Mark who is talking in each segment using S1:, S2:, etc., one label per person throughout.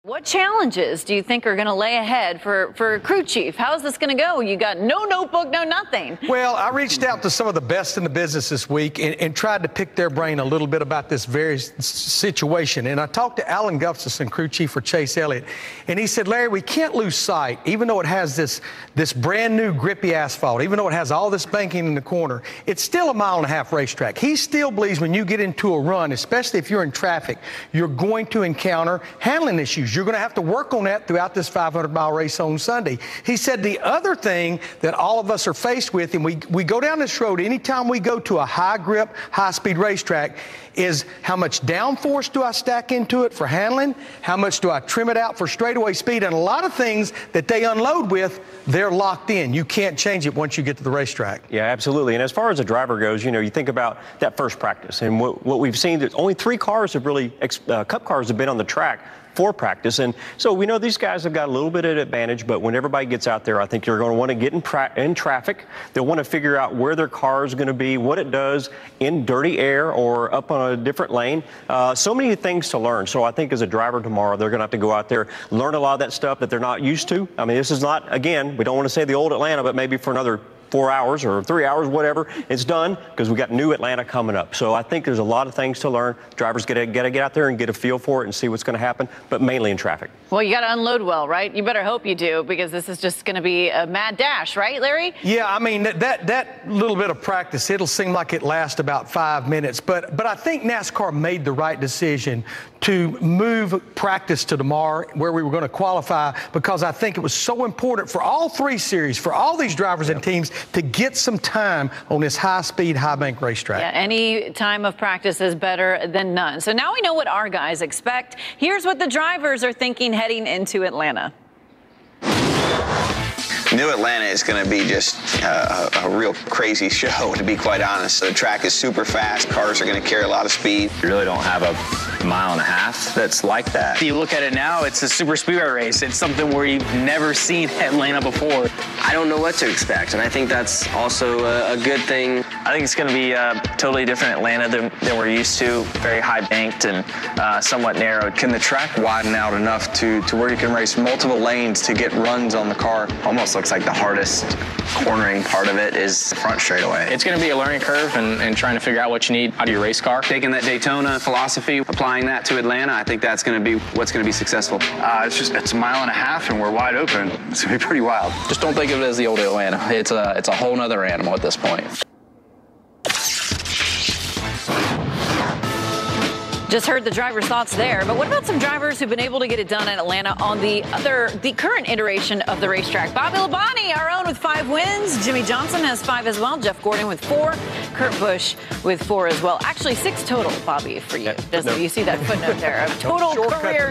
S1: What challenges do you think are going to lay ahead for crew chief? How is this going to go? You got no notebook, no nothing.
S2: Well, I reached out to some of the best in the business this week and tried to pick their brain a little bit about this very situation. And I talked to Alan Gustafson, crew chief for Chase Elliott, and he said, Larry, we can't lose sight, even though it has this brand new grippy asphalt, even though it has all this banking in the corner, it's still a 1.5 mile racetrack. He still believes when you get into a run, especially if you're in traffic, you're going to encounter handling issues. You're going to have to work on that throughout this 500-mile race on Sunday. He said the other thing that all of us are faced with, and we go down this road anytime we go to a high-grip, high-speed racetrack, is how much downforce do I stack into it for handling? How much do I trim it out for straightaway speed? And a lot of things that they unload with, they're locked in. You can't change it once you get to the racetrack.
S3: Yeah, absolutely. And as far as a driver goes, you know, you think about that first practice. And what we've seen, that only 3 cars have really, Cup cars have been on the track for practice. And so we know these guys have got a little bit of advantage, but when everybody gets out there, I think you're going to want to get in traffic. They'll want to figure out where their car is going to be, what it does in dirty air or up on a different lane. So many things to learn. So I think as a driver tomorrow, they're going to have to go out there, learn a lot of that stuff that they're not used to. I mean, this is not, again, we don't want to say the old Atlanta, but maybe for another 4 hours or 3 hours, whatever, it's done, because we got new Atlanta coming up. So I think there's a lot of things to learn. Drivers got to get out there and get a feel for it and see what's going to happen, but mainly in traffic.
S1: Well, you got to unload well, right? You better hope you do, because this is just going to be a mad dash, right, Larry?
S2: Yeah, I mean, that little bit of practice, it'll seem like it lasts about 5 minutes, but I think NASCAR made the right decision to move practice to tomorrow, where we were going to qualify, because I think it was so important for all 3 series, for all these drivers and teams, to get some time on this high-speed, high-bank racetrack.
S1: Yeah, any time of practice is better than none. So now we know what our guys expect. Here's what the drivers are thinking heading into Atlanta.
S4: New Atlanta is going to be just a real crazy show, to be quite honest. The track is super fast. Cars are going to carry a lot of speed.
S5: You really don't have a 1.5 miles that's like that.
S6: If you look at it now, it's a super speedway race. It's something where you've never seen Atlanta before.
S7: I don't know what to expect, and I think that's also a good thing.
S6: I think it's going to be a totally different Atlanta than we're used to. Very high banked and somewhat narrow.
S8: Can the track widen out enough to where you can race multiple lanes to get runs on the car?
S7: Almost looks like the hardest cornering part of it is the front straightaway.
S6: It's going to be a learning curve and trying to figure out what you need out of your race car.
S7: Taking that Daytona philosophy, applying that to Atlanta, I think that's going to be what's going to be successful.
S8: It's a 1.5 miles and we're wide open. It's going to be pretty wild.
S9: Just don't think of it as the old Atlanta. It's a whole nother animal at this point.
S1: Just heard the drivers' thoughts there, but what about some drivers who've been able to get it done in Atlanta on the current iteration of the racetrack? Bobby Labonte, our own, with 5 wins. Jimmy Johnson has 5 as well. Jeff Gordon with 4. Kurt Busch with 4 as well. Actually, 6 total, Bobby, for you. You see that footnote there of total career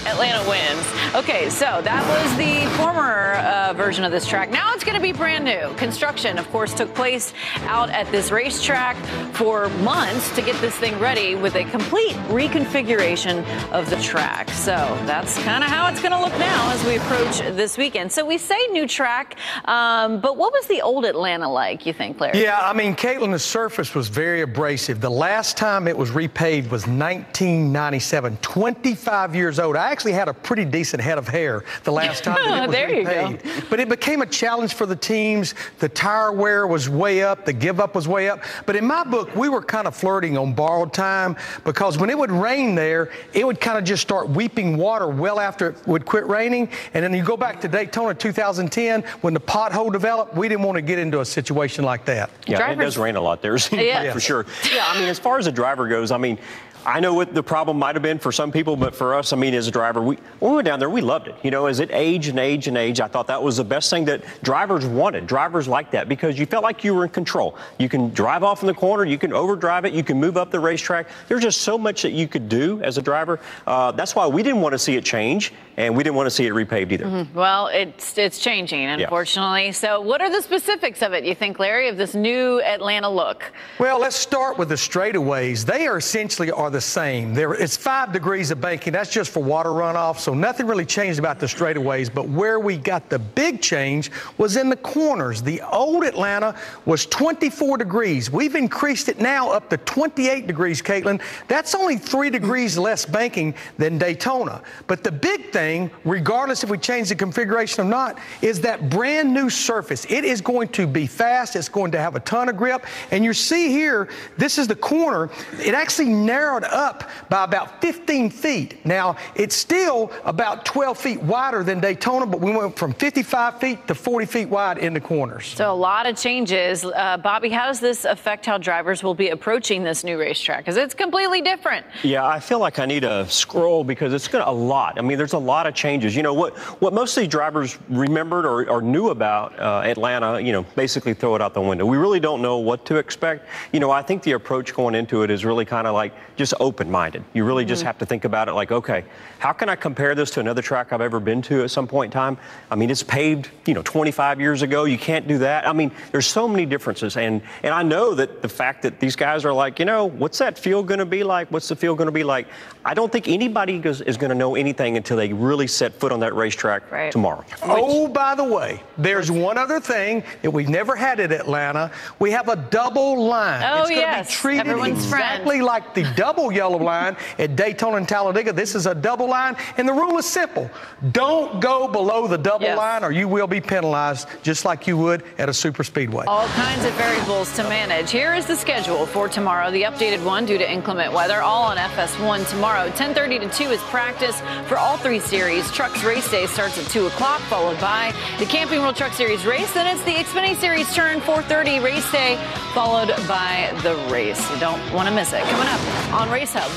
S1: Atlanta wins. Okay, so that was the former version of this track. Now it's going to be brand new. Construction, of course, took place out at this racetrack for months to get this thing ready with a complete reconfiguration of the track. So that's kind of how it's going to look now as we approach this weekend. So we say new track, but what was the old Atlanta like, you think, Larry?
S2: Yeah, I mean, Caitlin, the surface was very abrasive. The last time it was repaved was 1997, 25 years old. I actually had a pretty decent head of hair the last time that it was repaved. But it became a challenge for the teams. The tire wear was way up. The give up was way up. But in my book, we were kind of flirting on borrowed time, because when it would rain there, it would kind of just start weeping water well after it would quit raining. And then you go back to Daytona 2010, when the pothole developed, we didn't want to get into a situation like that.
S3: Yeah, it does rain a lot there, for sure. Yeah, I mean, as far as a driver goes, I mean, I know what the problem might have been for some people, but for us, I mean, as a driver, when we went down there, we loved it. You know, as it aged and aged and aged, I thought that was the best thing that drivers wanted. Drivers liked that, because you felt like you were in control. You can drive off in the corner, you can overdrive it, you can move up the racetrack. There's just so much that you could do as a driver. That's why we didn't want to see it change, and we didn't want to see it repaved either.
S1: Well, it's changing, unfortunately. Yeah. So what are the specifics of it, you think, Larry, of this new Atlanta look?
S2: Well, let's start with the straightaways. They are essentially the same. It's 5 degrees of banking. That's just for water runoff, so nothing really changed about the straightaways. But where we got the big change was in the corners. The old Atlanta was 24 degrees. We've increased it now up to 28 degrees, Caitlin. That's only 3 degrees less banking than Daytona. But the big thing, regardless if we change the configuration or not, is that brand new surface. It is going to be fast. It's going to have a ton of grip. And you see here, this is the corner. It actually narrowed up by about 15 feet. Now, it's still about 12 feet wider than Daytona, but we went from 55 feet to 40 feet wide in the corners.
S1: So a lot of changes. Bobby, how does this affect how drivers will be approaching this new racetrack? Because it's completely different.
S3: Yeah, I feel like I need to scroll because it's a lot. I mean, there's a lot of changes. You know, what most of these drivers remembered or knew about Atlanta, you know, basically throw it out the window. We really don't know what to expect. You know, I think the approach going into it is really kind of like just open-minded. You really just have to think about it like, okay, how can I compare this to another track I've ever been to at some point in time? I mean, it's paved, you know, 25 years ago. You can't do that. I mean, there's so many differences. And I know that the fact that these guys are like, you know, what's that field going to be like? What's the field going to be like? I don't think anybody is going to know anything until they really set foot on that racetrack tomorrow.
S2: Oh, by the way, there's one other thing that we've never had at Atlanta. We have a double line.
S1: Oh,
S2: it's going to
S1: yes.
S2: be treated
S1: Everyone's
S2: exactly like the double yellow line at Daytona and Talladega. This is a double line, and the rule is simple. Don't go below the double line or you will be penalized just like you would at a super speedway.
S1: All kinds of variables to manage. Here is the schedule for tomorrow, the updated one due to inclement weather, all on FS1 tomorrow. 10:30 to 2 is practice for all 3 series. Trucks race day starts at 2 o'clock, followed by the Camping World Truck Series race. Then it's the Xfinity Series turn, 4:30 race day, followed by the race. You don't want to miss it. Coming up on Race Hub.